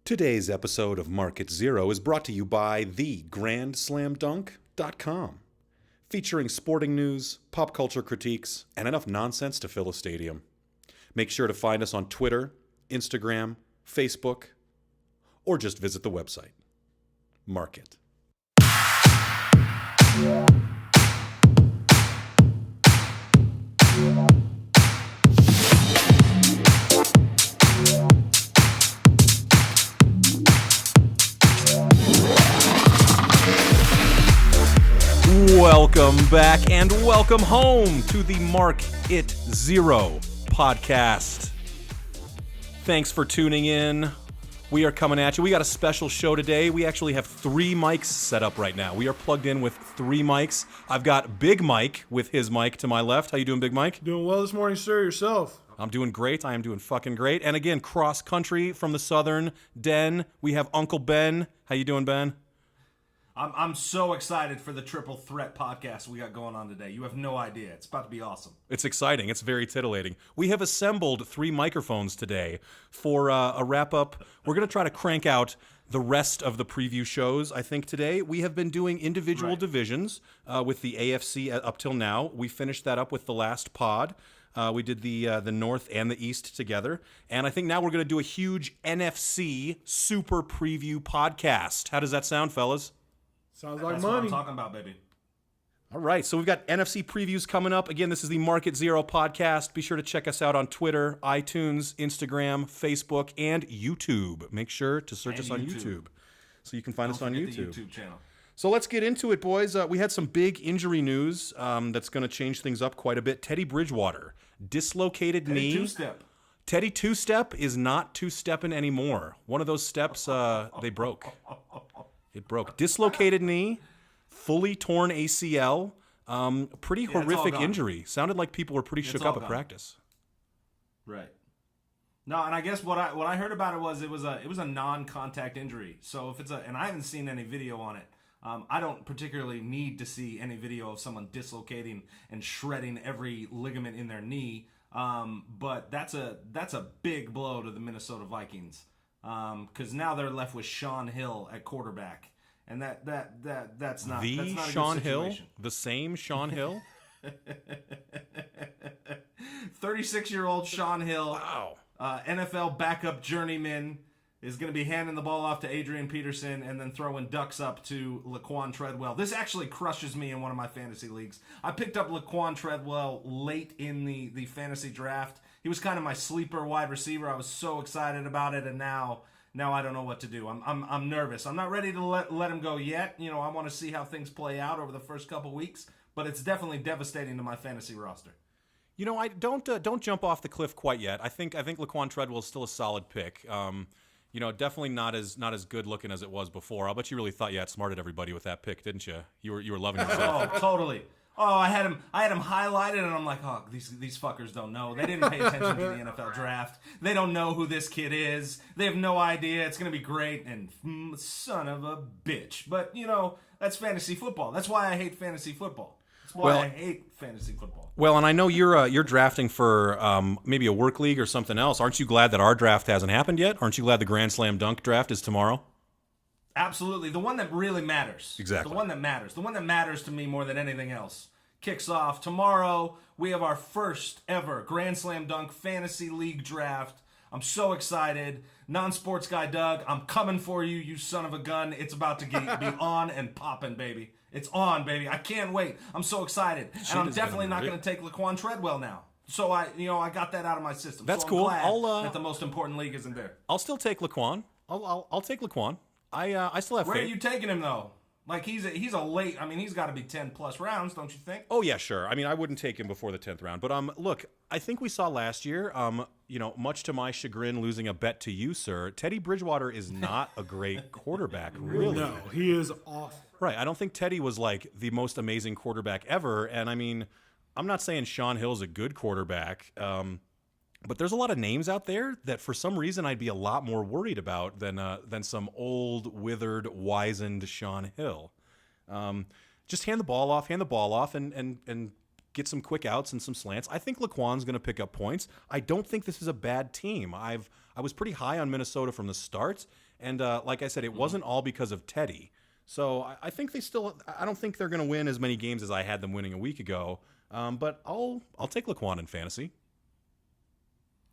Today's episode of Market Zero is brought to you by theGrandSlamDunk.com, featuring sporting news, pop culture critiques, and enough nonsense to fill a stadium. Make sure to find us on Twitter, Instagram, Facebook, or just visit the website. Market. Welcome back and welcome home to the Market Zero podcast. Thanks for tuning in. We are coming at you. We got a special show today. We actually have 3 mics set up right now. We are plugged in with 3 mics. I've got Big Mike with his mic to my left. How you doing, Big Mike? Doing well this morning, sir. Yourself? I'm doing great. I am doing fucking great. And again, cross country from the southern den, we have Uncle Ben. How you doing, Ben? I'm so excited for the Triple Threat podcast we got going on today. You have no idea. It's about to be awesome. It's exciting. It's very titillating. We have assembled 3 microphones today for a wrap-up. We're going to try to crank out the rest of the preview shows, I think, today. We have been doing individual divisions with the AFC up till now. We finished that up with the last pod. We did the North and the East together. And I think now we're going to do a huge NFC Super Preview podcast. How does that sound, fellas? Sounds like That's money. what I'm talking about, baby. All right, so we've got NFC previews coming up. Again, this is the Market Zero podcast. Be sure to check us out on Twitter, iTunes, Instagram, Facebook, and YouTube. Make sure to search us on YouTube so you can find us on YouTube. The YouTube channel. So let's get into it, boys. We had some big injury news that's going to change things up quite a bit. Teddy Bridgewater, dislocated knee. Two-step. Teddy two-step is not two-stepping anymore. One of those steps, they broke. It broke. Dislocated knee, fully torn ACL. Pretty horrific injury. Sounded like people were pretty shook up at practice. Right. No, and I guess what I heard about it was a non-contact injury. So if and I haven't seen any video on it. I don't particularly need to see any video of someone dislocating and shredding every ligament in their knee. But that's a big blow to the Minnesota Vikings. Because now they're left with Sean Hill at quarterback, and that's not that's not a Sean good Hill, situation. the same Sean Hill. 36-year-old Sean Hill, Wow. NFL backup journeyman, is going to be handing the ball off to Adrian Peterson and then throwing ducks up to Laquan Treadwell. This actually crushes me in one of my fantasy leagues. I picked up Laquan Treadwell late in the fantasy draft. He was kind of my sleeper wide receiver. I was so excited about it, and now I don't know what to do. I'm nervous. I'm not ready to let him go yet. You know, I want to see how things play out over the first couple weeks, but it's definitely devastating to my fantasy roster. You know, I don't jump off the cliff quite yet. I think Laquan Treadwell is still a solid pick. You know, definitely not as good looking as it was before. I'll bet you really thought you outsmarted everybody with that pick, didn't you? You were loving yourself. Oh, totally. Oh, I had him highlighted, and I'm like, oh, these fuckers don't know. They didn't pay attention to the NFL draft. They don't know who this kid is. They have no idea. It's gonna be great, and son of a bitch. But you know, that's fantasy football. That's why I hate fantasy football. That's why I hate fantasy football. Well, and I know you're drafting for maybe a work league or something else. Aren't you glad that our draft hasn't happened yet? Aren't you glad the Grand Slam Dunk draft is tomorrow? Absolutely. The one that really matters. Exactly. The one that matters. The one that matters to me more than anything else kicks off tomorrow. We have our first ever Grand Slam Dunk Fantasy League draft. I'm so excited. Non-sports guy Doug, I'm coming for you, you son of a gun. It's about to be on and popping, baby. It's on, baby. I can't wait. I'm so excited. And I'm definitely not going to take Laquan Treadwell now. So I got that out of my system. That's so cool. I'm glad that the most important league isn't there. I'll still take Laquan. I'll take Laquan. I still have faith. Where are you taking him though? Like he's a late. I mean, he's got to be 10 plus rounds, don't you think? Oh yeah, sure. I mean, I wouldn't take him before the 10th round. But look, I think we saw last year. You know, much to my chagrin, losing a bet to you, sir. Teddy Bridgewater is not a great quarterback, really. No, he is awful. Right. I don't think Teddy was like the most amazing quarterback ever. And I mean, I'm not saying Sean Hill's a good quarterback. But there's a lot of names out there that for some reason I'd be a lot more worried about than some old, withered, wizened Sean Hill. Just hand the ball off, and get some quick outs and some slants. I think Laquan's going to pick up points. I don't think this is a bad team. I was pretty high on Minnesota from the start, and like I said, it wasn't all because of Teddy. So I think I don't think they're going to win as many games as I had them winning a week ago. But I'll take Laquan in fantasy.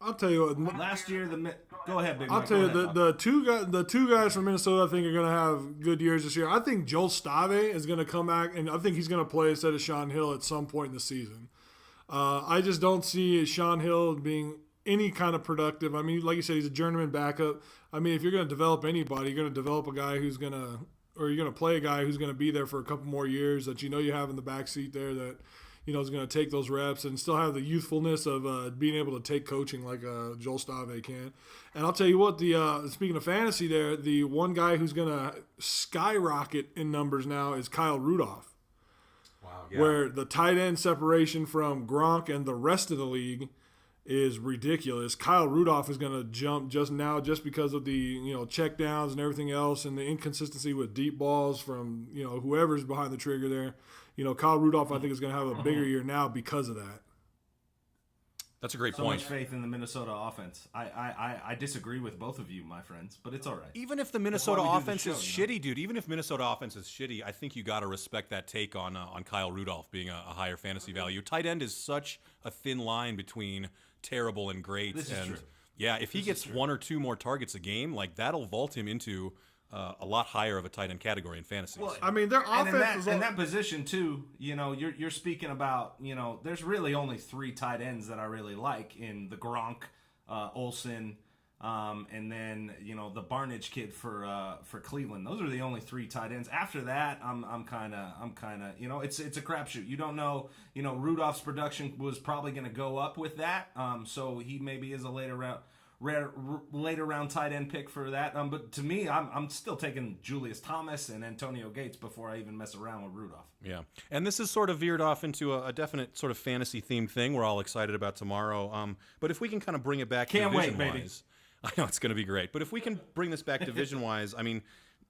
I'll tell you what. Last year, go ahead, Big I'll Mike. tell you Go ahead, the two guys from Minnesota I think are going to have good years this year. I think Joel Stave is going to come back, and I think he's going to play instead of Sean Hill at some point in the season. I just don't see Sean Hill being any kind of productive. I mean, like you said, he's a journeyman backup. I mean, if you're going to develop anybody, you're going to develop a guy who's going to, or you're going to play a guy who's going to be there for a couple more years that you have in the backseat there that is going to take those reps and still have the youthfulness of being able to take coaching like Joel Stave can. And I'll tell you what, speaking of fantasy there, the one guy who's going to skyrocket in numbers now is Kyle Rudolph. Wow, yeah. Where the tight end separation from Gronk and the rest of the league is ridiculous. Kyle Rudolph is going to jump just because of the check downs and everything else and the inconsistency with deep balls from whoever's behind the trigger there. Kyle Rudolph I think is going to have a bigger year now because of that. That's a great so point. much faith in the Minnesota offense. I disagree with both of you, my friends, but it's all right. Even if the Minnesota offense is shitty, dude, even if Minnesota offense is shitty, I think you got to respect that take on Kyle Rudolph being a higher fantasy value. Tight end is such a thin line between terrible and great. This is true. Yeah, if he gets one or two more targets a game, like that'll vault him into a lot higher of a tight end category in fantasy. Well, I mean, their offense in that position too. You're speaking about. There's really only 3 tight ends that I really like in the Gronk, Olsen, and then the Barnidge kid for Cleveland. Those are the only 3 tight ends. After that, I'm kind of it's a crapshoot. You don't know. Rudolph's production was probably going to go up with that. So he maybe is a later round tight end pick for that. But to me, I'm still taking Julius Thomas and Antonio Gates before I even mess around with Rudolph. Yeah, and this is sort of veered off into a definite sort of fantasy themed thing we're all excited about tomorrow. But if we can kind of bring it back division-wise, I know it's going to be great. But if we can bring this back division-wise, I mean,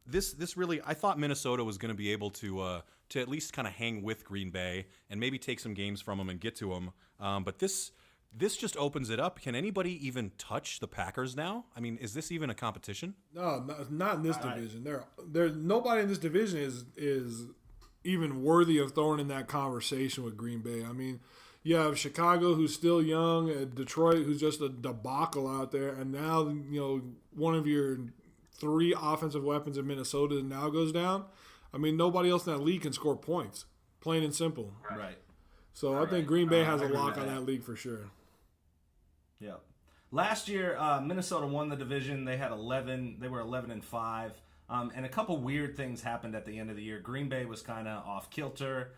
this really, I thought Minnesota was going to be able to at least kind of hang with Green Bay and maybe take some games from them and get to them. But this just opens it up. Can anybody even touch the Packers now? I mean, is this even a competition? No, not in this division. There's nobody in this division is even worthy of throwing in that conversation with Green Bay. I mean, you have Chicago, who's still young, Detroit, who's just a debacle out there, and now one of your 3 offensive weapons in Minnesota now goes down. I mean, nobody else in that league can score points, plain and simple. Right. So I think Green Bay has a lock on that league for sure. Yeah. Last year, Minnesota won the division. They had 11. They were 11-5. And a couple weird things happened at the end of the year. Green Bay was kind of off kilter.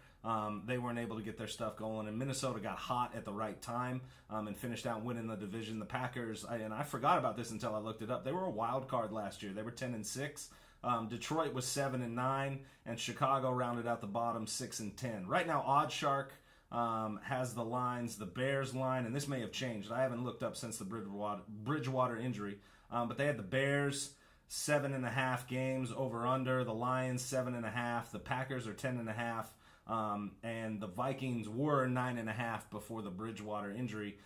They weren't able to get their stuff going, and Minnesota got hot at the right time and finished out winning the division. The Packers, I forgot about this until I looked it up. They were a wild card last year. They were 10-6. Detroit was 7-9, and Chicago rounded out the bottom 6-10. Right now, OddsShark has the lines, the Bears line, and this may have changed. I haven't looked up since the Bridgewater injury, but they had the Bears 7.5 games over under, the Lions 7.5, the Packers are 10.5, and the Vikings were 9.5 before the Bridgewater injury.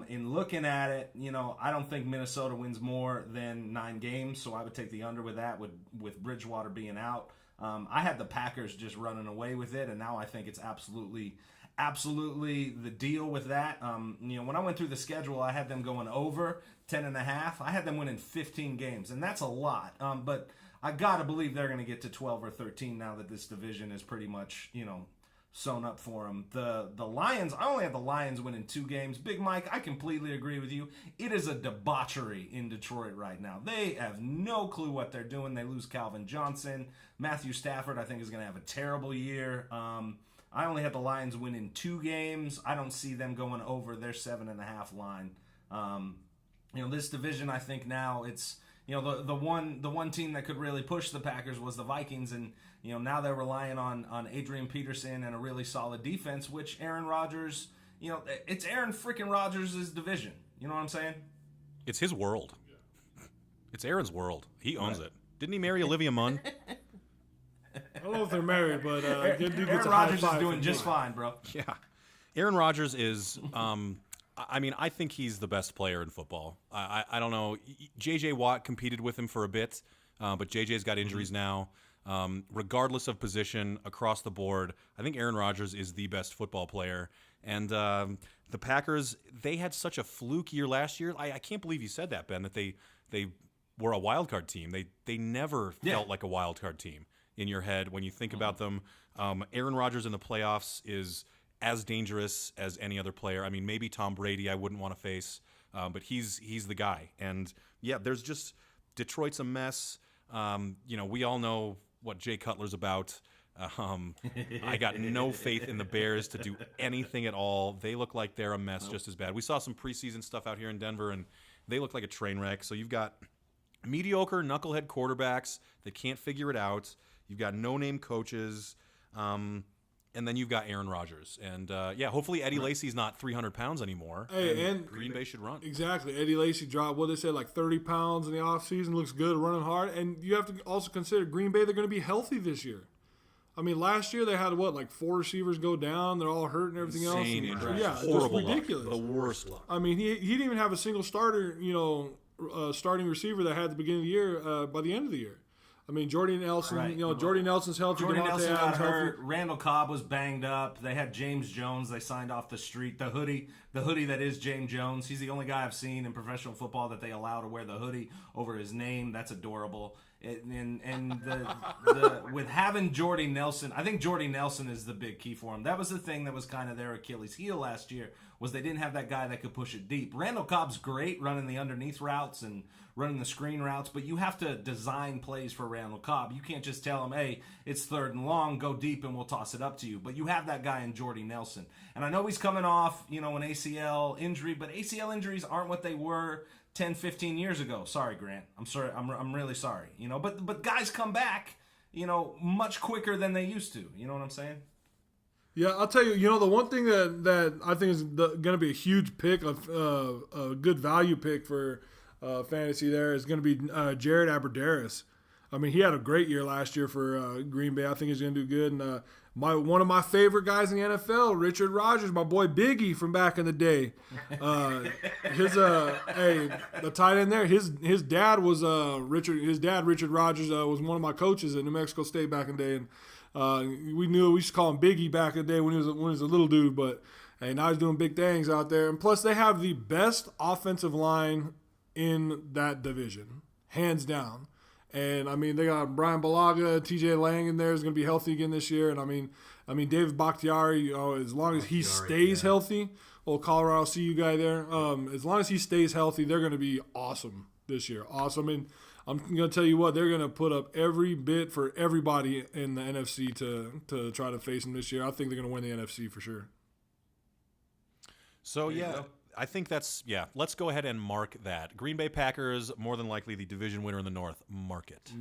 In looking at it, I don't think Minnesota wins more than 9 games, so I would take the under with that, with Bridgewater being out. I had the Packers just running away with it, and now I think it's absolutely the deal with that. When I went through the schedule, I had them going over 10.5. I had them winning 15 games, and that's a lot. But I got to believe they're going to get to 12 or 13 now that this division is pretty much, sewn up for them. The Lions, I only have the Lions winning 2 games. Big Mike, I completely agree with you. It is a debauchery in Detroit right now. They have no clue what they're doing. They lose Calvin Johnson. Matthew Stafford, I think, is going to have a terrible year. I only have the Lions winning 2 games. I don't see them going over their 7.5 line. This division, I think now it's, the one team that could really push the Packers was the Vikings, and now they're relying on Adrian Peterson and a really solid defense, which Aaron Rodgers, it's Aaron freaking Rodgers' division. You know what I'm saying? It's his world. It's Aaron's world. He owns it. Didn't he marry Olivia Munn? I don't know if they're married, but Aaron Rodgers is doing just fine, bro. Aaron Rodgers is, I mean, I think he's the best player in football. I don't know. J.J. Watt competed with him for a bit, but J.J.'s got injuries now. Regardless of position, across the board, I think Aaron Rodgers is the best football player. And the Packers, they had such a fluke year last year. I can't believe you said that, Ben, that they were a wild card team. They never felt like a wild card team in your head when you think about them. Aaron Rodgers in the playoffs is as dangerous as any other player. I mean, maybe Tom Brady I wouldn't want to face, but he's the guy. And yeah, there's just Detroit's a mess. We all know what Jay Cutler's about. I got no faith in the Bears to do anything at all. They look like they're a mess just as bad. We saw some preseason stuff out here in Denver, and they look like a train wreck. So you've got mediocre knucklehead quarterbacks that can't figure it out. You've got no-name coaches. And then you've got Aaron Rodgers. And, hopefully Eddie Lacy's not 300 pounds anymore. Hey, and Green Bay should run. Exactly. Eddie Lacy dropped, what they said, like 30 pounds in the offseason. Looks good, running hard. And you have to also consider Green Bay, they're going to be healthy this year. I mean, last year they had, 4 receivers go down. They're all hurt and everything Insane else. injuries. Yeah, Horrible just ridiculous. Luck. The worst luck. I mean, he didn't even have a single starter, starting receiver that had at the beginning of the year by the end of the year. I mean, Jordy Nelson, Right. Jordy Nelson's healthy. Jordy Devontae Nelson got Adams hurt. healthy. Randall Cobb was banged up. They had James Jones. They signed off the street. The hoodie that is James Jones. He's the only guy I've seen in professional football that they allow to wear the hoodie over his name. That's adorable. With having Jordy Nelson, I think Jordy Nelson is the big key for him. That was the thing that was kind of their Achilles heel last year, was they didn't have that guy that could push it deep. Randall Cobb's great running the underneath routes and running the screen routes, but you have to design plays for Randall Cobb. You can't just tell him, hey, it's 3rd and long, go deep and we'll toss it up to you. But you have that guy in Jordy Nelson. And I know he's coming off, an ACL injury, but ACL injuries aren't what they were 10, 15 years ago. Sorry, Grant. I'm sorry. I'm really sorry. But guys come back, much quicker than they used to. You know what I'm saying? Yeah, I'll tell you, the one thing that I think is going to be a huge pick, a good value pick for fantasy there is going to be Jared Abbrederis. I mean, he had a great year last year for Green Bay. I think he's going to do good. And one of my favorite guys in the NFL, Richard Rodgers, my boy Biggie from back in the day. The tight end there, his dad was Richard. His dad, Richard Rodgers, was one of my coaches at New Mexico State back in the day. And we used to call him Biggie back in the day when he was a little dude. But hey, now he's doing big things out there. And plus, they have the best offensive line in that division, hands down. And I mean, they got Brian Balaga, TJ Lang in there is going to be healthy again this year. And I mean, David Bakhtiari, as long as he stays healthy, old Colorado CU guy there, as long as he stays healthy, they're going to be awesome this year. Awesome. And I'm going to tell you what, they're going to put up every bit for everybody in the NFC to try to face them this year. I think they're going to win the NFC for sure. So, I think let's go ahead and mark that. Green Bay Packers, more than likely the division winner in the North. Mark it.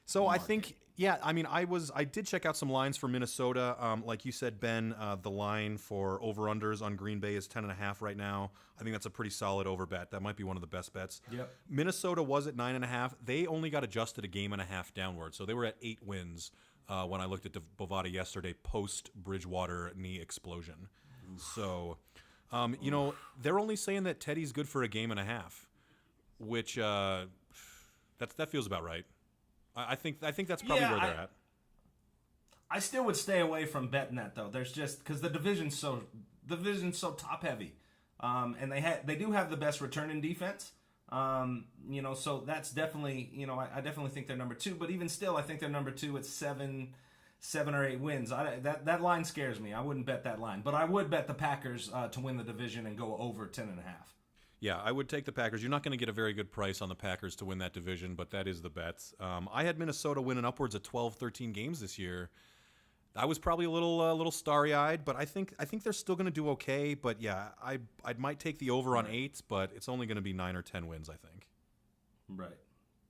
So I think, I did check out some lines for Minnesota. Like you said, Ben, the line for over-unders on Green Bay is 10.5 right now. I think that's a pretty solid over bet. That might be one of the best bets. Yep. Minnesota was at 9.5. They only got adjusted a game and a half downward. So they were at 8 wins when I looked at Bovada yesterday post-Bridgewater knee explosion. So... they're only saying that Teddy's good for a game and a half, which that feels about right. I think that's probably where they're at. I still would stay away from betting that though. There's just because the division's so top heavy, and they do have the best returning defense. So that's definitely I definitely think they're number 2. But even still, I think they're number 2 at 7 or 8 wins. That line scares me. I wouldn't bet that line. But I would bet the Packers to win the division and go over 10.5. Yeah, I would take the Packers. You're not going to get a very good price on the Packers to win that division, but that is the bet. I had Minnesota winning upwards of 12, 13 games this year. I was probably a little starry-eyed, but I think they're still going to do okay. But yeah, I might take the over on 8, but it's only going to be 9 or 10 wins, I think. Right.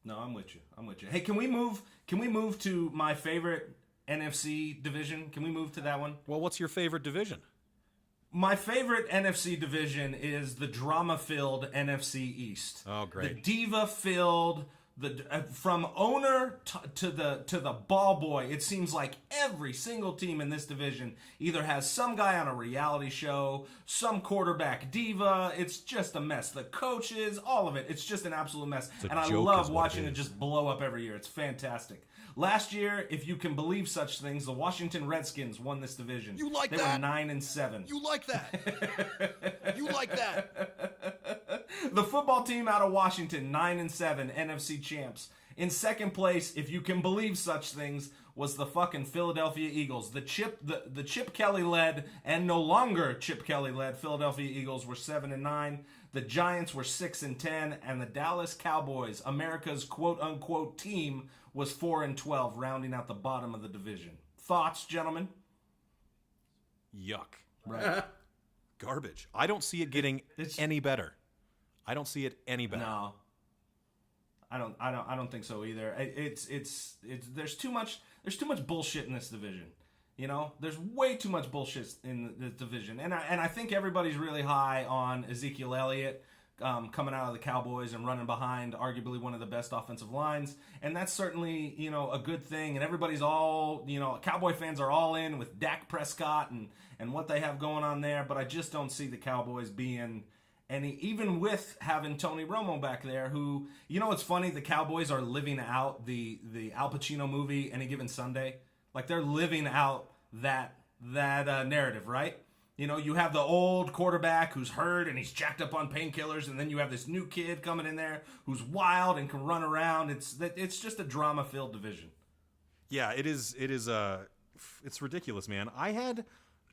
No, I'm with you. Hey, can we move to my favorite NFC division? Can we move to that one? Well, what's your favorite division? My favorite NFC division is the drama-filled NFC East. Oh, great. The diva-filled, From owner to the ball boy, it seems like every single team in this division either has some guy on a reality show, some quarterback diva. It's just a mess. The coaches, all of it. It's just an absolute mess. And I love watching it just blow up every year. It's fantastic. Last year, if you can believe such things, the Washington Redskins won this division. You like they that? They were 9-7. You like that? You like that? The football team out of Washington, 9-7, NFC champs. In second place, if you can believe such things, was the fucking Philadelphia Eagles. The Chip Kelly led and no longer Chip Kelly led Philadelphia Eagles were 7-9. The Giants were 6-10, and the Dallas Cowboys, America's quote unquote team, was 4-12, rounding out the bottom of the division. Thoughts, gentlemen? Yuck. Right. Garbage. I don't see it getting any better. I don't see it any better. No. I don't think so either. It's there's too much bullshit in this division. You know, there's way too much bullshit in this division, and I think everybody's really high on Ezekiel Elliott coming out of the Cowboys and running behind arguably one of the best offensive lines, and that's certainly, you know, a good thing. And everybody's all, you know, Cowboy fans are all in with Dak Prescott and what they have going on there. But I just don't see the Cowboys being any, even with having Tony Romo back there, who, you know, it's funny, the Cowboys are living out the Al Pacino movie Any Given Sunday. Like, they're living out that narrative, right? You know, you have the old quarterback who's hurt and he's jacked up on painkillers, and then you have this new kid coming in there who's wild and can run around. It's just a drama-filled division. Yeah, it is. It's ridiculous, man. I had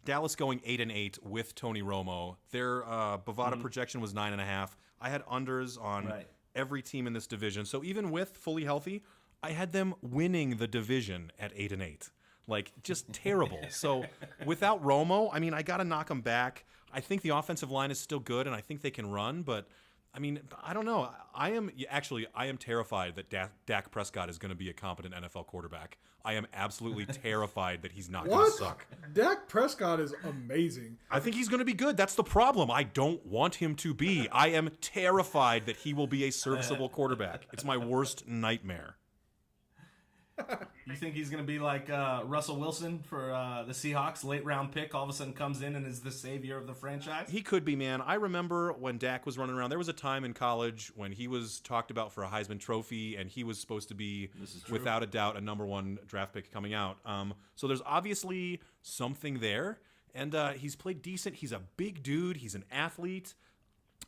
Dallas going 8-8 with Tony Romo. Their Bovada projection was 9.5. I had unders on every team in this division. So even with fully healthy, I had them winning the division at 8-8. Like, just terrible. So without Romo, I mean, I got to knock them back. I think the offensive line is still good, and I think they can run. But, I mean, I don't know. I am terrified that Dak Prescott is going to be a competent NFL quarterback. I am absolutely terrified that he's not going to suck. Dak Prescott is amazing. I think he's going to be good. That's the problem. I don't want him to be. I am terrified that he will be a serviceable quarterback. It's my worst nightmare. You think he's going to be like Russell Wilson for the Seahawks, late round pick, all of a sudden comes in and is the savior of the franchise? He could be, man. I remember when Dak was running around, there was a time in college when he was talked about for a Heisman Trophy, and he was supposed to be, without a doubt, a number one draft pick coming out. So there's obviously something there, and he's played decent. He's a big dude. He's an athlete.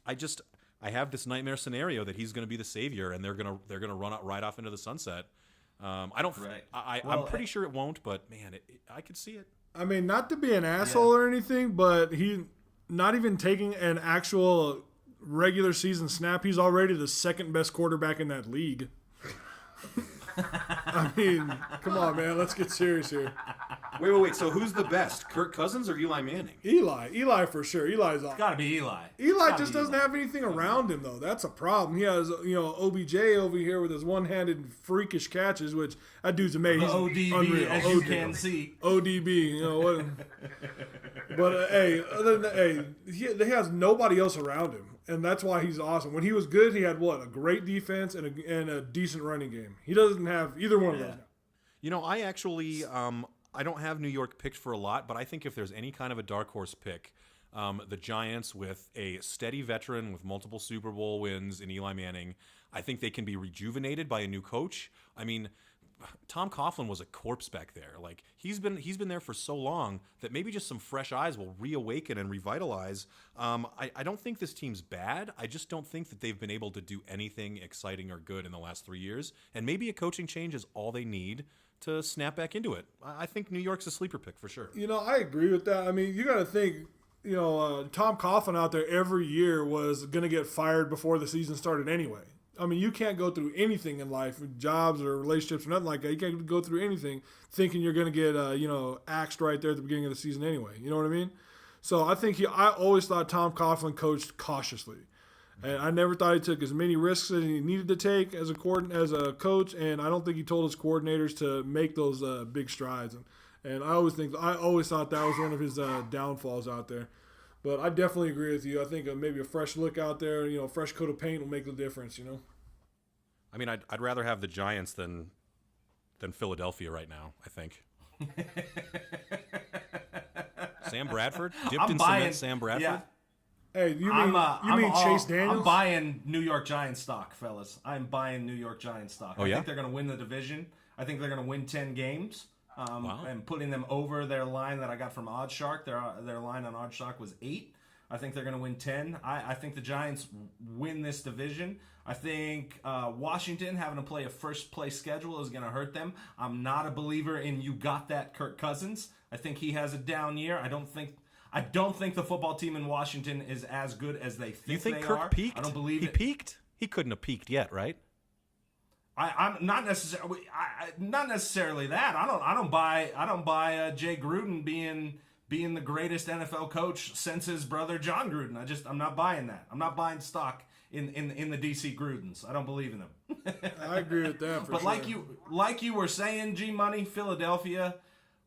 I have this nightmare scenario that he's going to be the savior, and they're going to run out right off into the sunset. I'm pretty sure it won't, but man, I could see it. I mean, not to be an asshole or anything, but he not even taking an actual regular season snap. He's already the second best quarterback in that league. I mean, come on, man. Let's get serious here. Wait. So who's the best, Kirk Cousins or Eli Manning? Eli for sure. Eli's It's got to be Eli. Eli just doesn't have anything around him, though. That's a problem. He has, OBJ over here with his one-handed freakish catches, which that dude's amazing. The ODB, unreal. as you can see. ODB, what? But other than he has nobody else around him, and that's why he's awesome. When he was good, he had a great defense and a decent running game. He doesn't have either one of those now. I actually I don't have New York picked for a lot, but I think if there's any kind of a dark horse pick, the Giants with a steady veteran with multiple Super Bowl wins in Eli Manning, I think they can be rejuvenated by a new coach. I mean, Tom Coughlin was a corpse back there. Like, he's been there for so long that maybe just some fresh eyes will reawaken and revitalize. I don't think this team's bad. I just don't think that they've been able to do anything exciting or good in the last 3 years. And maybe a coaching change is all they need to snap back into it. I think New York's a sleeper pick for sure. I agree with that. I mean, you got to think, Tom Coughlin out there every year was going to get fired before the season started anyway. I mean, you can't go through anything in life, jobs or relationships or nothing like that. You can't go through anything thinking you're going to get, axed right there at the beginning of the season anyway. You know what I mean? So I always thought Tom Coughlin coached cautiously. And I never thought he took as many risks as he needed to take as a coach, and I don't think he told his coordinators to make those big strides. And I always thought that was one of his downfalls out there. But I definitely agree with you. I think maybe a fresh look out there, fresh coat of paint will make the difference. I mean, I'd rather have the Giants than Philadelphia right now, I think. Sam Bradford? Dipped in cement, Sam Bradford? Yeah. Hey, you mean Chase Daniels? I'm buying New York Giants stock, fellas. I'm buying New York Giants stock. I think they're going to win the division. I think they're going to win 10 games. And putting them over their line that I got from OddsShark. Their line on OddsShark was 8. I think they're going to win 10. I think the Giants win this division. I think Washington having to play a first-place schedule is going to hurt them. I'm not a believer in you got that Kirk Cousins. I think he has a down year. I don't think the football team in Washington is as good as they think. You think they Kirk are. peaked? I don't believe he peaked. He couldn't have peaked yet, right? I'm not necessarily. Not necessarily that. I don't buy Jay Gruden being the greatest NFL coach since his brother John Gruden. I'm not buying that. I'm not buying stock in the DC Grudens. I don't believe in them. I agree with that. But sure. like you were saying, G Money, Philadelphia.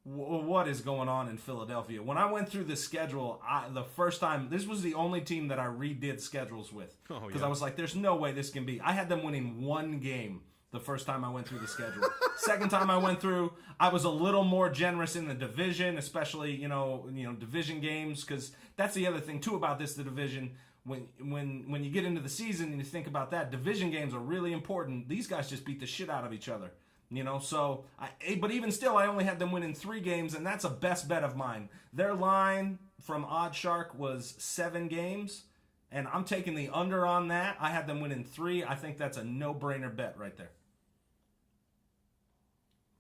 What is going on in Philadelphia? When I went through the schedule, the first time, this was the only team that I redid schedules with. Because I was like, there's no way this can be. I had them winning 1 game the first time I went through the schedule. Second time I went through, I was a little more generous in the division, especially, division games, because that's the other thing, too, about the division. When you get into the season and you think about that, division games are really important. These guys just beat the shit out of each other. But even still, I only had them winning 3 games, and that's a best bet of mine. Their line from OddsShark was 7 games, and I'm taking the under on that. I had them winning 3. I think that's a no-brainer bet right there.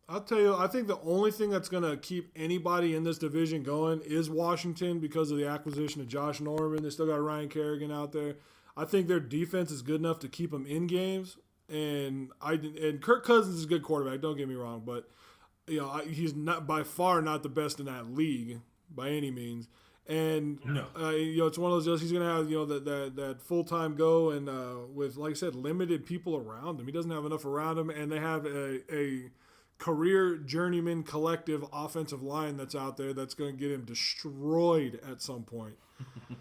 I'll tell you, I think the only thing that's going to keep anybody in this division going is Washington because of the acquisition of Josh Norman. They still got Ryan Kerrigan out there. I think their defense is good enough to keep them in games. And Kirk Cousins is a good quarterback. Don't get me wrong, but he's not by far not the best in that league by any means. And no. It's one of those. He's gonna have that full time go and with, like I said, limited people around him. He doesn't have enough around him, and they have a career journeyman collective offensive line that's out there that's going to get him destroyed at some point.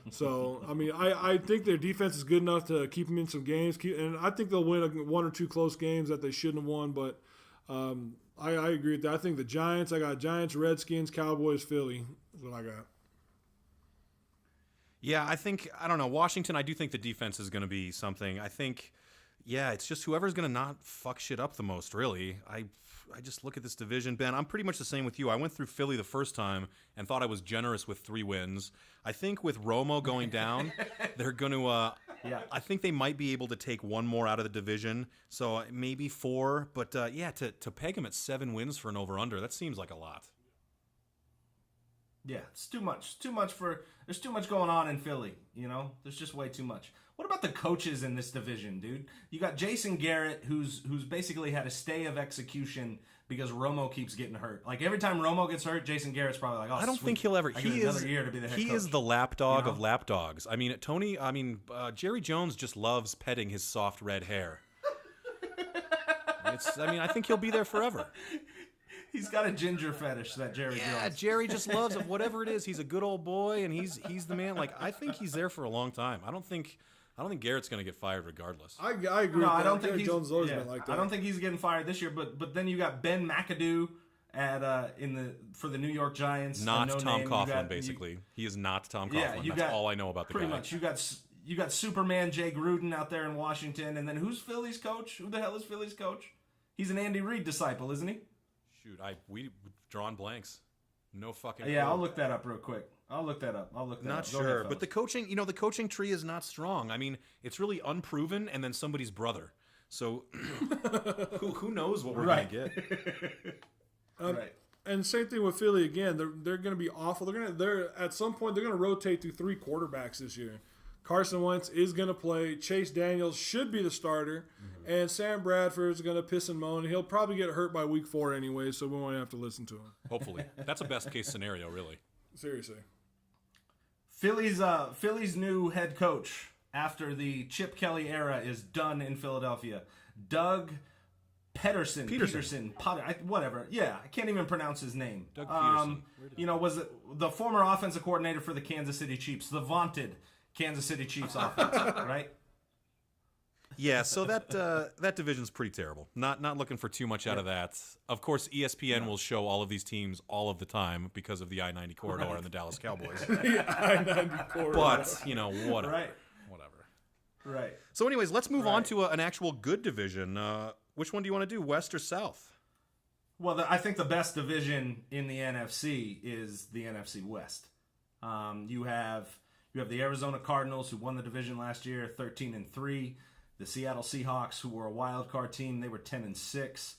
So, I mean, I think their defense is good enough to keep them in some games, and I think they'll win 1 or 2 close games that they shouldn't have won, but I agree with that. I think the Giants, I got Giants, Redskins, Cowboys, Philly is what I got. Yeah, I don't know. Washington, I do think the defense is going to be something. I think, it's just whoever's going to not fuck shit up the most, really. I just look at this division, Ben. I'm pretty much the same with you. I went through Philly the first time and thought I was generous with 3 wins. I think with Romo going down, they're going to I think they might be able to take 1 more out of the division. So maybe 4, but to peg them at 7 wins for an over-under, that seems like a lot. Yeah, it's too much. There's too much going on in Philly, There's just way too much. What about the coaches in this division, dude? You got Jason Garrett, who's basically had a stay of execution because Romo keeps getting hurt. Like, every time Romo gets hurt, Jason Garrett's probably like, oh, I don't think he'll ever. He is another year to be the head coach. He is the lapdog of lapdogs. I mean, Jerry Jones just loves petting his soft red hair. I think he'll be there forever. He's got a ginger fetish, that Jerry Jones. Yeah, Jerry just loves it. Whatever it is, he's a good old boy, and he's the man. Like, I think he's there for a long time. I don't think Garrett's going to get fired regardless. I agree. No, with I don't that. think he's Jones always been like that. I don't think he's getting fired this year. But then you got Ben McAdoo for the New York Giants. Not Tom Coughlin, basically. He is not Tom Coughlin. That's all I know about the guy. Pretty much. You got Superman Jay Gruden out there in Washington, and then who's Philly's coach? Who the hell is Philly's coach? He's an Andy Reid disciple, isn't he? Shoot, we've drawn blanks. No fucking. Yeah, I'll look that up real quick. Not sure, but the coaching tree is not strong. I mean, it's really unproven, and then somebody's brother. So who knows what we're gonna get? Right. And same thing with Philly again. They're going to be awful. They're at some point they're going to rotate through 3 quarterbacks this year. Carson Wentz is going to play. Chase Daniels should be the starter, and Sam Bradford is going to piss and moan. He'll probably get hurt by week 4 anyway, so we won't have to listen to him. Hopefully, that's a best case scenario, really. Seriously. Philly's new head coach after the Chip Kelly era is done in Philadelphia. Doug Peterson, whatever. Yeah, I can't even pronounce his name. Doug Peterson. Was the former offensive coordinator for the Kansas City Chiefs, the vaunted Kansas City Chiefs offense, right? Yeah, so that division's pretty terrible. Not looking for too much out of that. Of course, ESPN will show all of these teams all of the time because of the I-90 corridor and the Dallas Cowboys. The I-90 corridor. But, whatever. Right. Whatever. Right. So anyways, let's move on to an actual good division. Which one do you want to do, West or South? Well, I think the best division in the NFC is the NFC West. You have the Arizona Cardinals, who won the division last year, 13-3. The Seattle Seahawks, who were a wild card team, they were 10-6.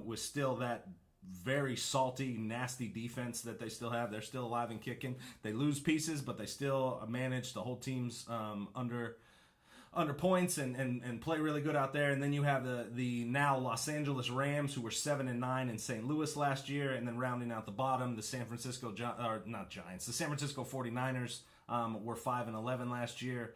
With still that very salty, nasty defense that they still have. They're still alive and kicking. They lose pieces, but they still manage to hold teams under points and play really good out there. And then you have the now Los Angeles Rams, who were 7-9 in St. Louis last year, and then rounding out the bottom, the San Francisco the San Francisco 49ers were 5-11 last year.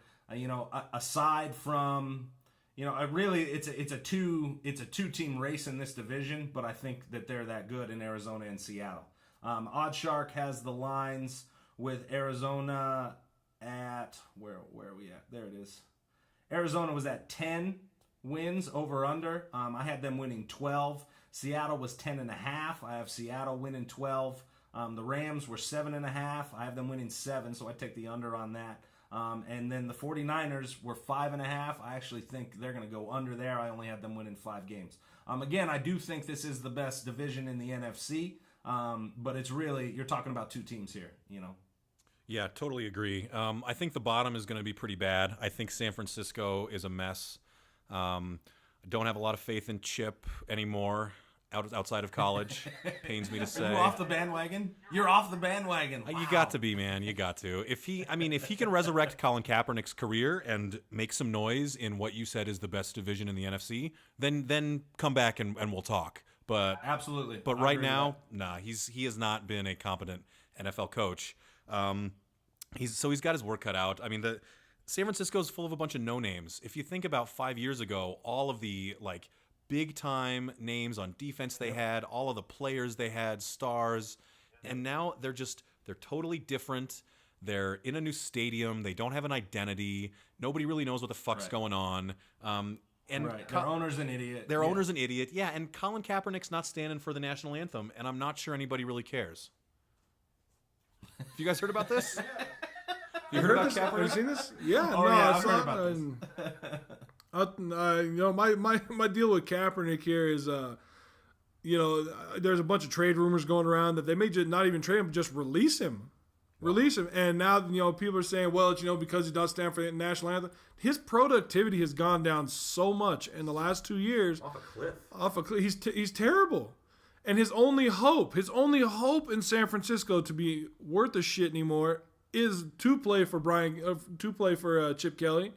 Aside from really it's a two-team race in this division, but I think that they're that good in Arizona and Seattle. Oddshark has the lines with Arizona at where are we at? There it is. Arizona was at 10 wins over under. I had them winning 12. Seattle was 10.5. I have Seattle winning 12. The Rams were 7.5. I have them winning 7, so I take the under on that. And then the 49ers were 5.5. I actually think they're going to go under there. I only had them winning 5 games. Again, I do think this is the best division in the NFC, but it's really, you're talking about 2 teams here, Yeah, totally agree. I think the bottom is going to be pretty bad. I think San Francisco is a mess. I don't have a lot of faith in Chip anymore outside of college. Pains me to say. Are you off the bandwagon? You're off the bandwagon. Wow. You got to be, man. You got to. If he can resurrect Colin Kaepernick's career and make some noise in what you said is the best division in the NFC, then come back and we'll talk. But absolutely. But right now, he has not been a competent NFL coach. He's got his work cut out. I mean, the San Francisco's full of a bunch of no names. If you think about 5 years ago, all of the big time names on defense they had, all of the players they had, stars, and now they're totally different. They're in a new stadium. They don't have an identity. Nobody really knows what the fuck's going on. And their owner's an idiot. Their owner's an idiot. Yeah, and Colin Kaepernick's not standing for the national anthem, and I'm not sure anybody really cares. Have you guys heard about this? You heard about this? Have you seen this? Yeah, I've heard about this. My deal with Kaepernick here is, there's a bunch of trade rumors going around that they may just not even trade him, but just release him. Release him. And now, people are saying, well, because he does stand for the national anthem, his productivity has gone down so much in the last 2 years. Off a cliff. He's terrible. And his only hope in San Francisco to be worth a shit anymore is to play for Chip Kelly.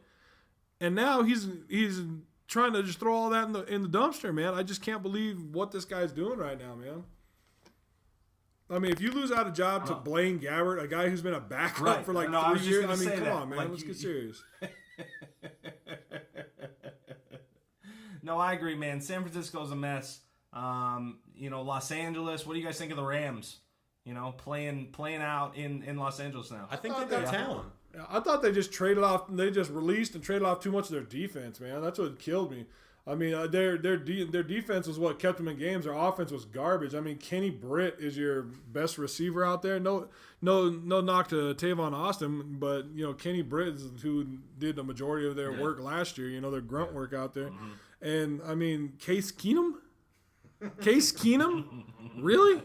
And now he's trying to just throw all that in the dumpster, man. I just can't believe what this guy's doing right now, man. I mean, if you lose out a job to Blaine Gabbert, a guy who's been a backup for 3 years, come on, man. Let's get serious. No, I agree, man. San Francisco's a mess. Los Angeles. What do you guys think of the Rams? Playing out in Los Angeles now. I think they got talent. I thought they just released and traded off too much of their defense, man. That's what killed me. I mean, their defense was what kept them in games. Their offense was garbage. I mean, Kenny Britt is your best receiver out there. No knock to Tavon Austin, but Kenny Britt is who did the majority of their work last year. Their grunt work out there. Mm-hmm. And I mean, Case Keenum, really?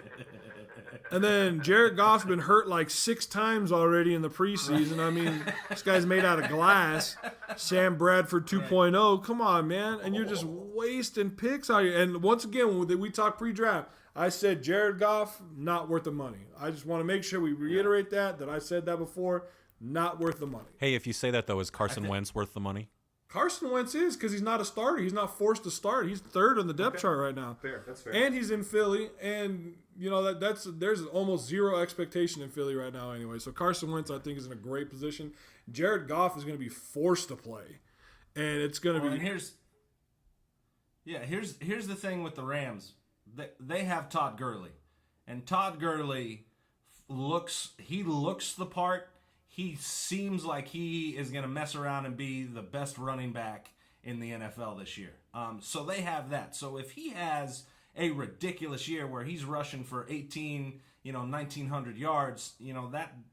And then Jared Goff's been hurt 6 times already in the preseason. I mean, this guy's made out of glass. Sam Bradford 2.0. Come on, man. And you're just wasting picks out here. And once again, when we talked pre-draft, I said Jared Goff, not worth the money. I just want to make sure we reiterate that I said that before, not worth the money. Hey, if you say that, though, is Carson Wentz worth the money? Carson Wentz is, because he's not a starter. He's not forced to start. He's 3rd on the depth chart right now. That's fair. And he's in Philly, and there's almost zero expectation in Philly right now anyway. So Carson Wentz, I think, is in a great position. Jared Goff is going to be forced to play, and it's going to be. And here's the thing with the Rams. They have Todd Gurley, and Todd Gurley looks the part. He seems like he is going to mess around and be the best running back in the NFL this year. So they have that. So if he has a ridiculous year where he's rushing for 1,900 yards,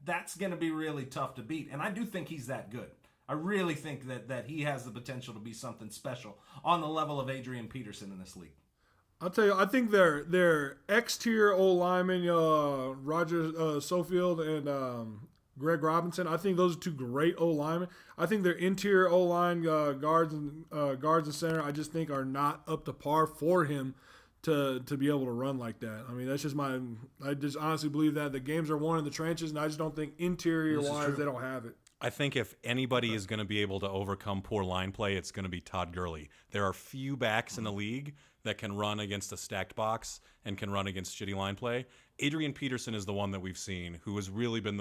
that's going to be really tough to beat. And I do think he's that good. I really think that he has the potential to be something special on the level of Adrian Peterson in this league. I'll tell you, I think their X-tier O-linemen, Roger Sofield and Greg Robinson, I think those are two great O-linemen. I think their interior O-line guards and center, I just think are not up to par for him to be able to run like that. I mean, that's just I just honestly believe that the games are won in the trenches, and I just don't think interior-wise they don't have it. I think if anybody is going to be able to overcome poor line play, it's going to be Todd Gurley. There are few backs in the league that can run against a stacked box and can run against shitty line play. Adrian Peterson is the one that we've seen who has really been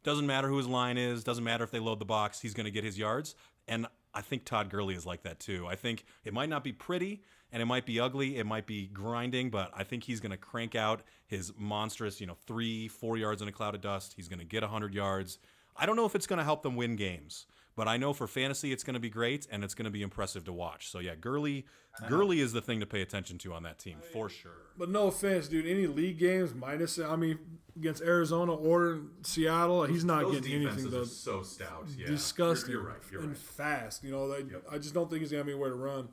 doesn't matter who his line is, doesn't matter if they load the box, he's going to get his yards. And I think Todd Gurley is like that too. I think it might not be pretty and it might be ugly, it might be grinding, but I think he's going to crank out his monstrous, 3-4 yards in a cloud of dust. He's going to get 100 yards. I don't know if it's going to help them win games, but I know for fantasy it's going to be great and it's going to be impressive to watch. So yeah, Gurley is the thing to pay attention to on that team for sure. But no offense, dude. Any league games against Arizona or Seattle, he's not Those getting anything. Those defenses are so stout. Yeah. Disgusting. You're right. And fast. I just don't think he's gonna have anywhere to run.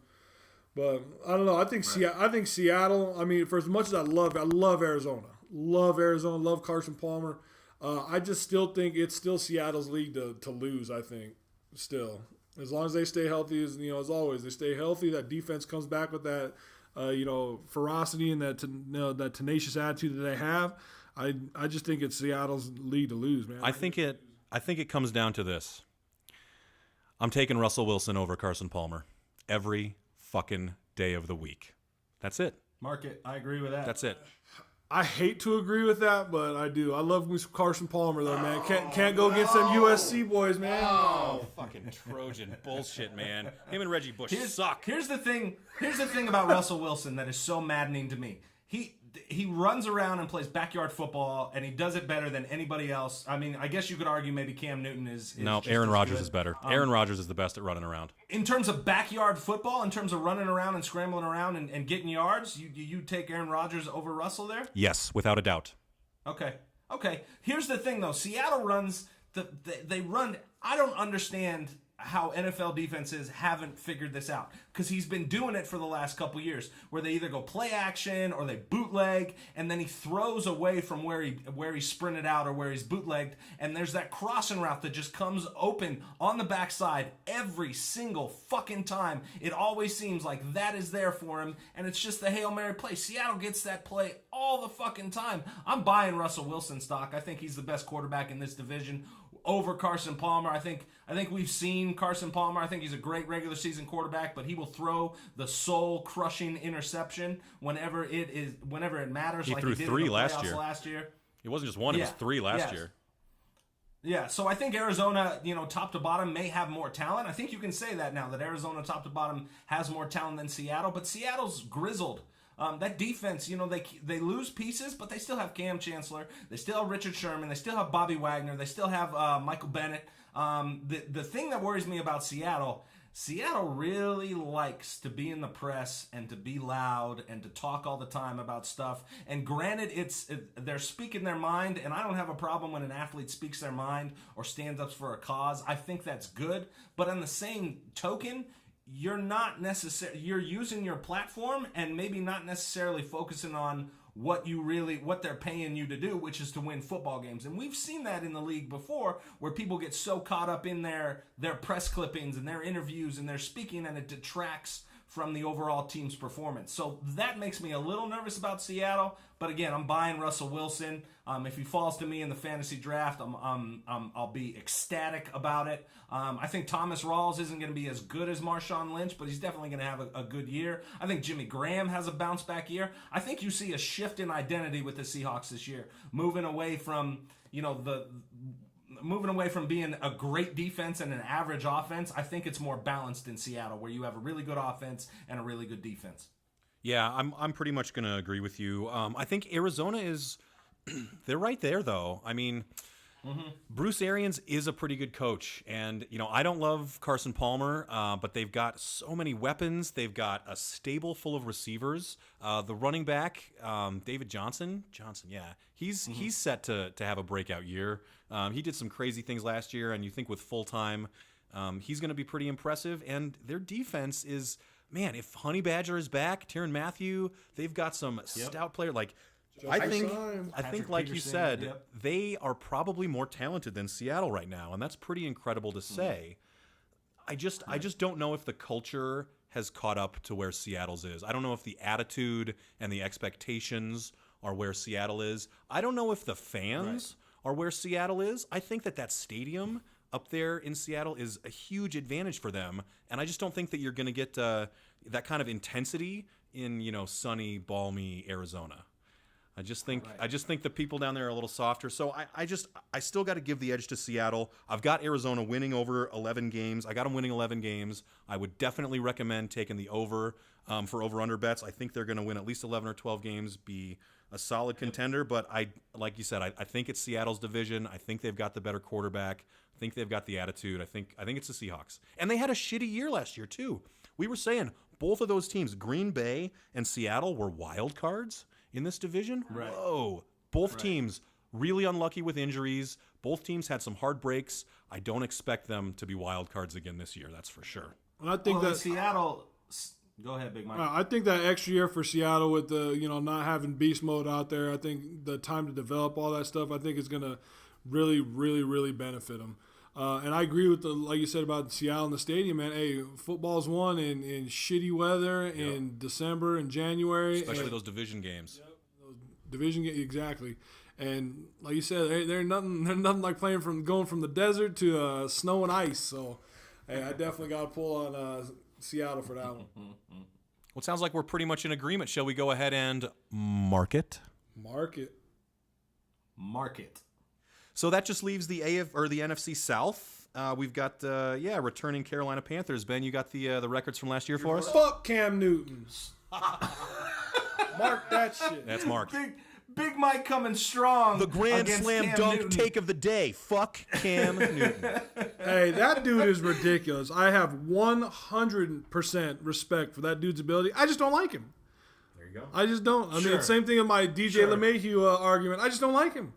But I don't know. I think Seattle. I mean, for as much as I love Arizona, love Carson Palmer. I just still think it's still Seattle's league to lose. I think still, as long as they stay healthy, as always, they stay healthy. That defense comes back with that, ferocity and that tenacious attitude that they have. I just think it's Seattle's league to lose, man. I think it comes down to this. I'm taking Russell Wilson over Carson Palmer every fucking day of the week. That's it. Mark it. I agree with that. That's it. I hate to agree with that, but I do. I love me some Carson Palmer, though, man. Can't go against them USC boys, man. Oh, fucking Trojan bullshit, man. Him and Reggie Bush suck. Here's the thing about Russell Wilson that is so maddening to me. He runs around and plays backyard football, and he does it better than anybody else. I mean, I guess you could argue maybe Cam Newton is no, just Aaron as Rodgers good. is better. Aaron Rodgers is the best at running around. In terms of backyard football, in terms of running around and scrambling around and getting yards, you take Aaron Rodgers over Russell there? Yes, without a doubt. Okay. Here's the thing, though. Seattle runs they run. I don't understand how NFL defenses haven't figured this out, because he's been doing it for the last couple years, where they either go play action or they bootleg, and then he throws away from where he sprinted out or where he's bootlegged, and there's that crossing route that just comes open on the backside every single fucking time. It always seems like that is there for him, and it's just the Hail Mary play. Seattle gets that play all the fucking time. I'm buying Russell Wilson stock. I think he's the best quarterback in this division over Carson Palmer. I think we've seen Carson Palmer. I think he's a great regular season quarterback, but he will throw the soul-crushing interception whenever it matters. He threw 3 last year. It wasn't just one; it was 3 last year. Yeah, so I think Arizona, top to bottom, may have more talent. I think you can say that now, that Arizona, top to bottom, has more talent than Seattle, but Seattle's grizzled. That defense, they lose pieces, but they still have Cam Chancellor. They still have Richard Sherman. They still have Bobby Wagner. They still have Michael Bennett. The thing that worries me about Seattle really likes to be in the press and to be loud and to talk all the time about stuff. And granted, they're speaking their mind, and I don't have a problem when an athlete speaks their mind or stands up for a cause. I think that's good. But on the same token, you're using your platform and maybe not necessarily focusing on what they're paying you to do, which is to win football games. And we've seen that in the league before, where people get so caught up in their press clippings and their interviews and their speaking, and it detracts from the overall team's performance. So that makes me a little nervous about Seattle. But again, I'm buying Russell Wilson. If he falls to me in the fantasy draft, I'll be ecstatic about it. I think Thomas Rawls isn't going to be as good as Marshawn Lynch, but he's definitely going to have a good year. I think Jimmy Graham has a bounce back year. I think you see a shift in identity with the Seahawks this year, moving away from being a great defense and an average offense. I think it's more balanced in Seattle, where you have a really good offense and a really good defense. Yeah, I'm pretty much going to agree with you. I think Arizona is they're right there, though. I mean, Bruce Arians is a pretty good coach, and I don't love Carson Palmer, but they've got so many weapons. They've got a stable full of receivers. The running back, David Johnson, yeah, he's set to have a breakout year. He did some crazy things last year, and you think with full time, he's going to be pretty impressive. And their defense is, man, if Honey Badger is back, Tyrann Mathieu, they've got some stout player like. I think, like you said, they are probably more talented than Seattle right now, and that's pretty incredible to say. I just don't know if the culture has caught up to where Seattle's is. I don't know if the attitude and the expectations are where Seattle is. I don't know if the fans are where Seattle is. I think that stadium up there in Seattle is a huge advantage for them, and I just don't think that you're going to get that kind of intensity in sunny, balmy Arizona. I just think the people down there are a little softer. So I still got to give the edge to Seattle. I've got Arizona winning over 11 games. I got them winning 11 games. I would definitely recommend taking the over for over-under bets. I think they're going to win at least 11 or 12 games, be a solid contender. But like you said, I think it's Seattle's division. I think they've got the better quarterback. I think they've got the attitude. I think it's the Seahawks. And they had a shitty year last year too. We were saying both of those teams, Green Bay and Seattle, were wild cards in this division. Right. Whoa. Both teams really unlucky with injuries. Both teams had some hard breaks. I don't expect them to be wild cards again this year. That's for sure. And I think that Seattle. Go ahead, Big Mike. I think that extra year for Seattle with the not having beast mode out there, I think the time to develop all that stuff, I think is going to really, really, really benefit them. And I agree with like you said about Seattle and the stadium, man. Hey, football's won in shitty weather in December and January, especially those division games. Yep, those division games, exactly. And like you said, they're nothing like going from the desert to snow and ice. So, hey, I definitely got to pull on Seattle for that one. Well, it sounds like we're pretty much in agreement. Shall we go ahead and mark it? Mark it. So that just leaves the the NFC South. We've got returning Carolina Panthers. Ben, you got the records from last year for us? Fuck Cam Newton. Mark that shit. That's marked. Big Mike coming strong. The grand slam Cam dunk Newton. take of the day. Fuck Cam Newton. Hey, that dude is ridiculous. I have 100% respect for that dude's ability. I just don't like him. There you go. I just don't. I mean, Sure. same thing in my DJ LeMahieu argument. I just don't like him.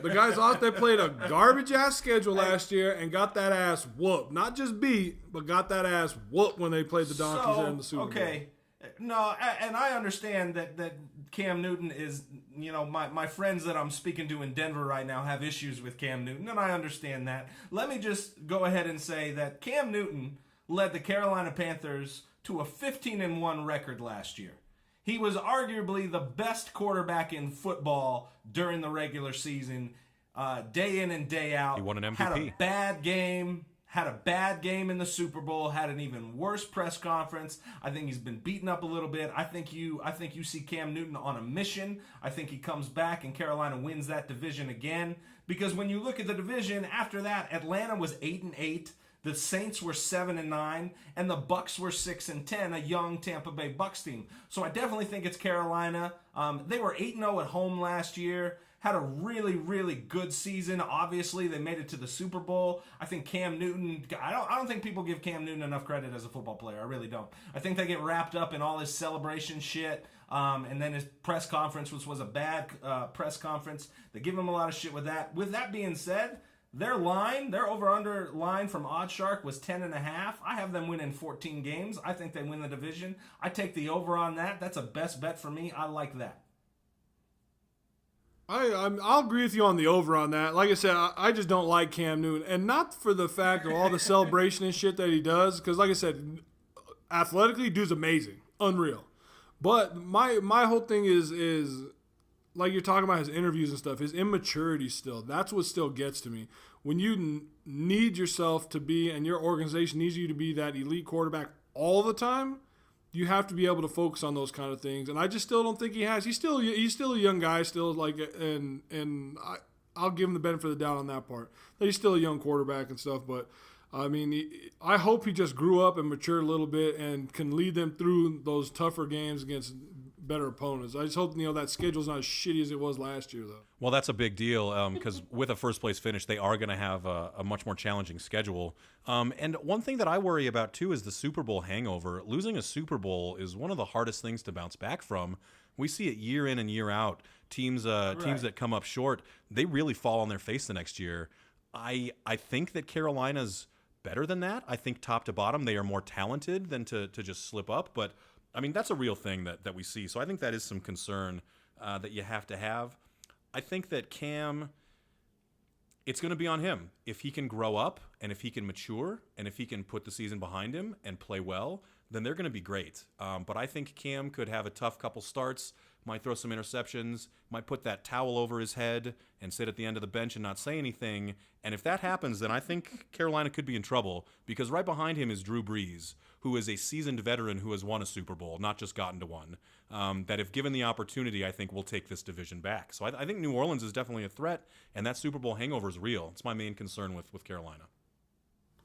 The guys out there played a garbage-ass schedule last year and got that ass whooped. Not just beat, but got that ass whooped when they played the Donkeys there in the Super Bowl. Okay. No, and I understand that Cam Newton is, my friends that I'm speaking to in Denver right now have issues with Cam Newton, and I understand that. Let me just go ahead and say that Cam Newton led the Carolina Panthers to a 15-1 record last year. He was arguably the best quarterback in football during the regular season, day in and day out. He won an MVP. Had a bad game in the Super Bowl, had an even worse press conference. I think he's been beaten up a little bit. I think you see Cam Newton on a mission. I think he comes back and Carolina wins that division again. Because when you look at the division, after that, Atlanta was 8-8. The Saints were 7-9, and the Bucs were 6-10, a young Tampa Bay Bucs team. So I definitely think it's Carolina. They were 8-0 at home last year. Had a really, really good season. Obviously, they made it to the Super Bowl. I think Cam Newton. I don't think people give Cam Newton enough credit as a football player. I really don't. I think they get wrapped up in all his celebration shit. And then his press conference, which was a bad press conference. They give him a lot of shit with that. With that being said, their over-under line from OddsShark was 10.5. I have them winning 14 games. I think they win the division. I take the over on that. That's a best bet for me. I like that. I'll agree with you on the over on that. Like I said, I just don't like Cam Newton. And not for the fact of all the celebration and shit that he does. Because like I said, athletically, dude's amazing. Unreal. But my whole thing is like you're talking about his interviews and stuff, his immaturity still. That's what still gets to me. When you need yourself to be, and your organization needs you to be that elite quarterback all the time, you have to be able to focus on those kind of things. And I just still don't think he has. He's still a young guy still, and I'll give him the benefit of the doubt on that part. That he's still a young quarterback and stuff, but I mean, I hope he just grew up and matured a little bit and can lead them through those tougher games against better opponents. I just hope that schedule's not as shitty as it was last year, though. Well, that's a big deal because with a first-place finish, they are going to have a much more challenging schedule. And one thing that I worry about, too, is the Super Bowl hangover. Losing a Super Bowl is one of the hardest things to bounce back from. We see it year in and year out. Teams that come up short, they really fall on their face the next year. I think that Carolina's better than that. I think top to bottom, they are more talented than to just slip up. But, I mean, that's a real thing that we see. So I think that is some concern that you have to have. I think that Cam, it's going to be on him. If he can grow up and if he can mature and if he can put the season behind him and play well, then they're going to be great. But I think Cam could have a tough couple starts, might throw some interceptions, might put that towel over his head and sit at the end of the bench and not say anything. And if that happens, then I think Carolina could be in trouble because right behind him is Drew Brees, who is a seasoned veteran who has won a Super Bowl, not just gotten to one, that if given the opportunity, I think will take this division back. So I think New Orleans is definitely a threat, and that Super Bowl hangover is real. It's my main concern with Carolina.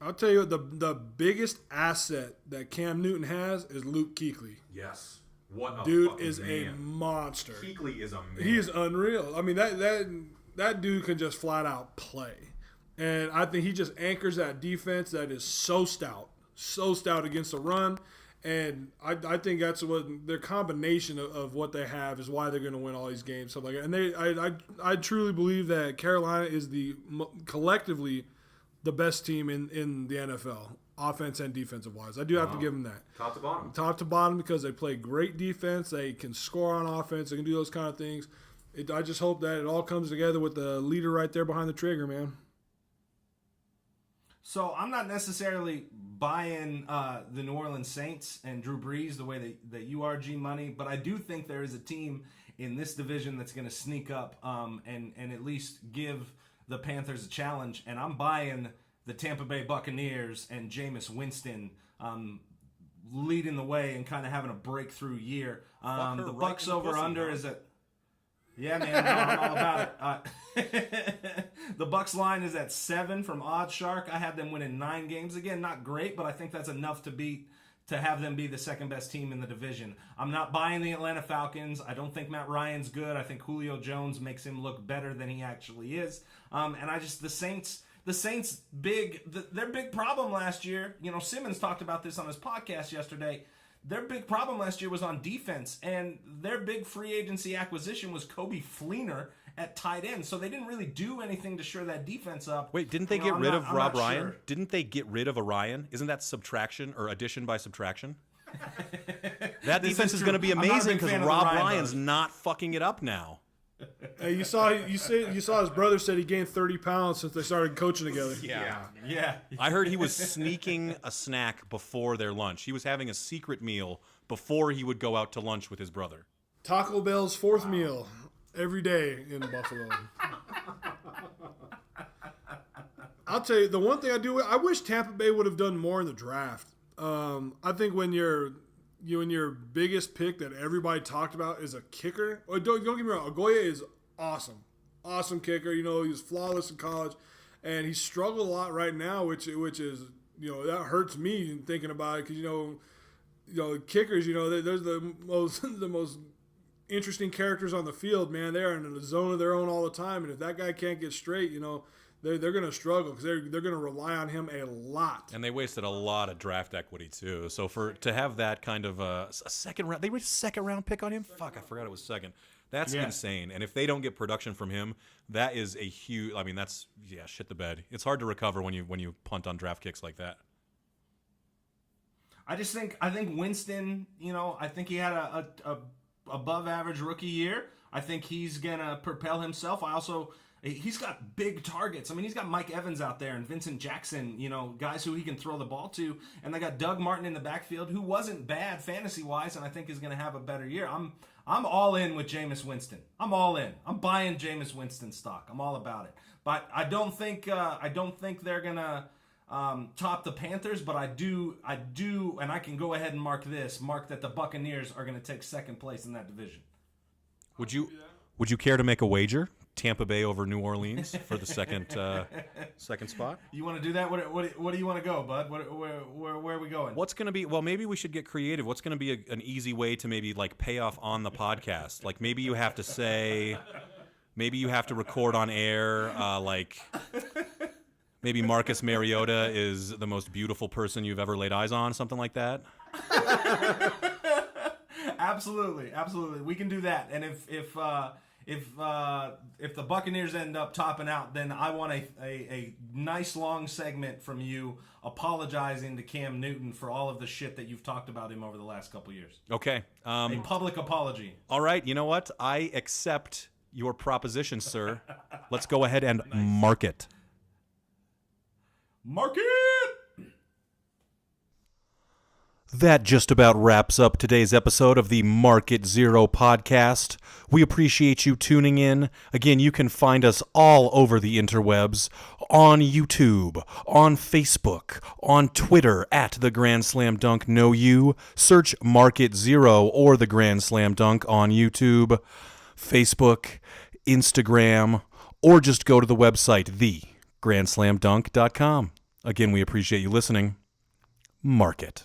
I'll tell you what, the biggest asset that Cam Newton has is Luke Kuechly. Yes. What a dude is man. A monster. Kuechly is a man. He is unreal. I mean, that dude can just flat out play. And I think he just anchors that defense that is so stout against the run. And I think that's what their combination of what they have is why they're going to win all these games, stuff like that. And I truly believe that Carolina is collectively the best team in the NFL, offense and defensive wise. I do have to give them that. Top to bottom. Top to bottom because they play great defense. They can score on offense. They can do those kind of things. I just hope that it all comes together with the leader right there behind the trigger, man. So I'm not necessarily buying the New Orleans Saints and Drew Brees the way that you are, G-Money, but I do think there is a team in this division that's going to sneak up and at least give the Panthers a challenge, and I'm buying the Tampa Bay Buccaneers and Jameis Winston leading the way and kind of having a breakthrough year. The Bucs over-under is at... Yeah, man, no, I'm all about it. The Bucs line is at 7 from OddsShark. I had them winning 9 games. Again, not great, but I think that's enough to have them be the second best team in the division. I'm not buying the Atlanta Falcons. I don't think Matt Ryan's good. I think Julio Jones makes him look better than he actually is. And the Saints, their big problem last year, Simmons talked about this on his podcast yesterday. Their big problem last year was on defense, and their big free agency acquisition was Kobe Fleener at tight end. So they didn't really do anything to shore that defense up. Wait, didn't they get rid of Rob Ryan? Sure. Didn't they get rid of Ryan? Isn't that subtraction or addition by subtraction? That defense is going to be amazing because Rob Ryan's not fucking it up now. Hey, you saw his brother said he gained 30 pounds since they started coaching together. Yeah. I heard he was sneaking a snack before their lunch. He was having a secret meal before he would go out to lunch with his brother. Taco Bell's fourth meal every day in Buffalo. I'll tell you, the one thing I wish Tampa Bay would have done more in the draft. I think when your biggest pick that everybody talked about is a kicker. Don't get me wrong, Ogoye is awesome kicker. He was flawless in college, and he struggled a lot right now, which is that hurts me thinking about it because kickers they're the most interesting characters on the field, man. They're in a zone of their own all the time, and if that guy can't get straight, they're going to struggle because they're going to rely on him a lot. And they wasted a lot of draft equity too. So to have that kind of a second round, they wasted a second round pick on him. Fuck, I forgot it was second. That's insane. And if they don't get production from him, that is a huge. I mean, that's shit the bed. It's hard to recover when you punt on draft kicks like that. I think Winston. I think he had a above average rookie year. I think he's gonna propel himself. He's got big targets. I mean, he's got Mike Evans out there and Vincent Jackson, guys who he can throw the ball to. And they got Doug Martin in the backfield, who wasn't bad fantasy-wise, and I think is going to have a better year. I'm all in with Jameis Winston. I'm all in. I'm buying Jameis Winston stock. I'm all about it. But I don't think they're going to top the Panthers, but I do, and I can go ahead and mark that the Buccaneers are going to take second place in that division. Would you care to make a wager? Tampa Bay over New Orleans for the second spot. You want to do that? What do you want to go, bud? Where are we going? What's going to be? Well, maybe we should get creative. What's going to be an easy way to maybe like pay off on the podcast? Like maybe you have to say, maybe you have to record on air, like. Maybe Marcus Mariota is the most beautiful person you've ever laid eyes on, something like that. Absolutely. We can do that. And if the Buccaneers end up topping out, then I want a nice long segment from you apologizing to Cam Newton for all of the shit that you've talked about him over the last couple years. Okay. A public apology. All right. You know what? I accept your proposition, sir. Let's go ahead and mark it. Mark it! That just about wraps up today's episode of the Market Zero podcast. We appreciate you tuning in. Again, you can find us all over the interwebs, on YouTube, on Facebook, on Twitter at the Grand Slam Dunk Know You. Search Market Zero or the Grand Slam Dunk on YouTube, Facebook, Instagram, or just go to the website, thegrandslamdunk.com. Again, we appreciate you listening. Mark it.